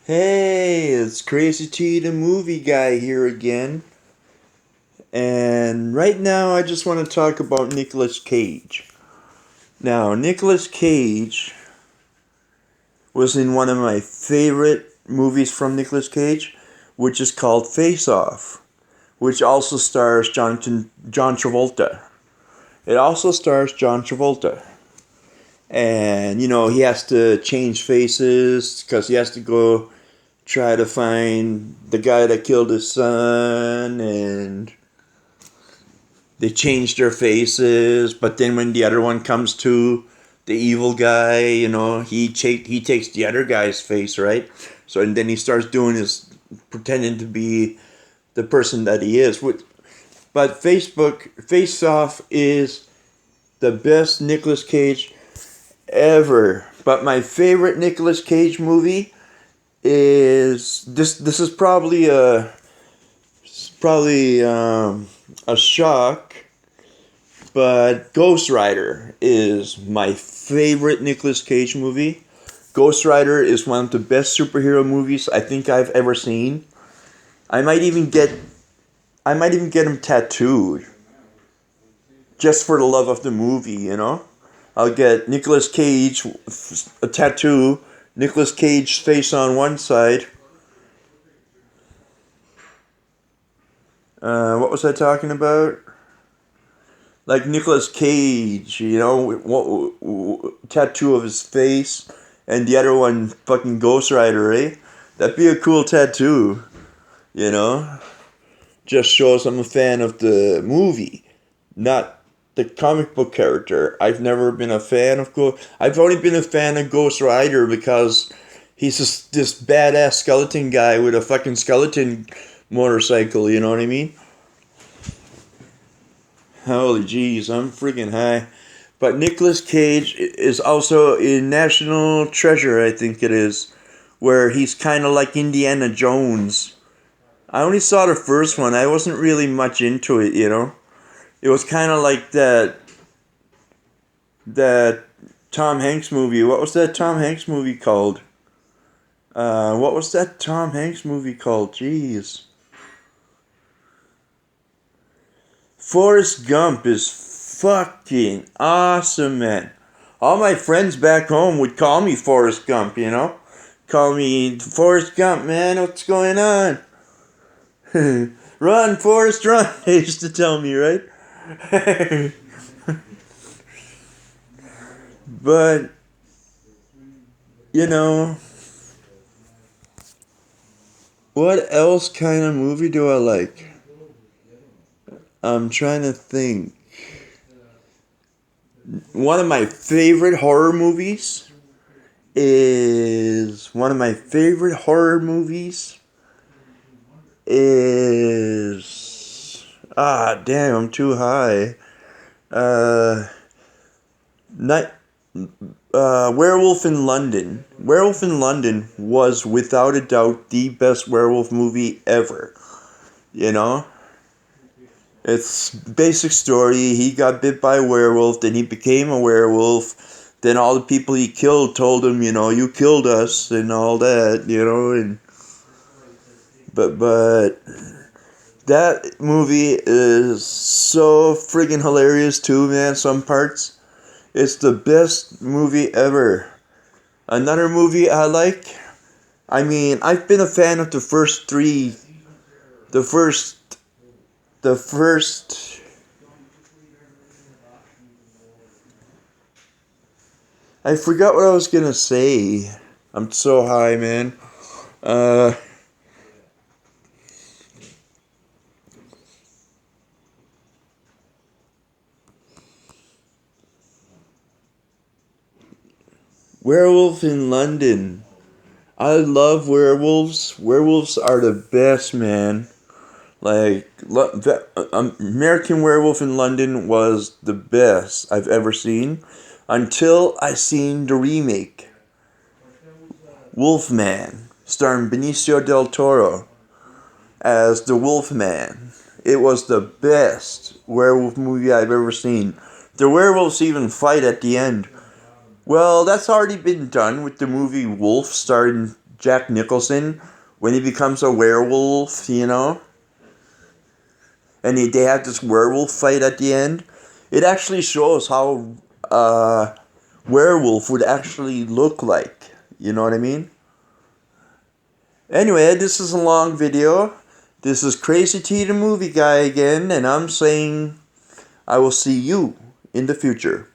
Hey, it's Crazy T, the movie guy here again. And right now I just want to talk about Nicolas Cage. Now, Nicolas Cage was in one of my favorite movies from Nicolas Cage, which is called Face Off, which also stars John Travolta. It also stars John Travolta. And, he has to change faces because he has to go try to find the guy that killed his son, and they change their faces. But then when the other one comes to, the evil guy, he takes the other guy's face, right? So and then he starts doing his pretending to be the person that he is. But Face Off is the best Nicolas Cage ever. But my favorite Nicolas Cage movie is this. This is probably a shock, but Ghost Rider is my favorite Nicolas Cage movie. Ghost Rider is one of the best superhero movies I think I've ever seen. I might even get I might even get him tattooed just for the love of the movie. I'll get Nicolas Cage a tattoo, Nicolas Cage's face on one side. What was I talking about? Like Nicolas Cage, tattoo of his face, and the other one fucking Ghost Rider, eh? That'd be a cool tattoo, you know? Just shows I'm a fan of the movie, not the comic book character. I've never been a fan of I've only been a fan of Ghost Rider because he's just this badass skeleton guy with a fucking skeleton motorcycle, you know what I mean? Holy jeez, I'm freaking high. But Nicolas Cage is also in National Treasure, I think it is, where he's kind of like Indiana Jones. I only saw the first one. I wasn't really much into it. It was kind of like that Tom Hanks movie. What was that Tom Hanks movie called? What was that Tom Hanks movie called? Jeez. Forrest Gump is fucking awesome, man. All my friends back home would call me Forrest Gump. Call me Forrest Gump, man. What's going on? Run, Forrest, run. They used to tell me, right? But, you know, what else kind of movie do I like? I'm trying to think. One of my favorite horror movies is one of my favorite horror movies is damn, I'm too high. Night Werewolf in London. Werewolf in London was without a doubt the best werewolf movie ever. You know? It's basic story. He got bit by a werewolf, then he became a werewolf. Then all the people he killed told him, you killed us and all that, and but that movie is so friggin' hilarious too, man, some parts. It's the best movie ever. Another movie I like, I've been a fan of the first three, the first, the first, I forgot what I was gonna say. I'm so high, man. Uh, Werewolf in London. I love werewolves. Werewolves are the best, man. Like, American Werewolf in London was the best I've ever seen until I seen the remake, Wolfman, starring Benicio del Toro as the Wolfman. It was the best werewolf movie I've ever seen. The werewolves even fight at the end. Well, that's already been done with the movie Wolf, starring Jack Nicholson when he becomes a werewolf, you know, and they have this werewolf fight at the end. It actually shows how werewolf would actually look like. You know what I mean? Anyway, this is a long video. This is Crazy T the Movie Guy again, and I'm saying I will see you in the future.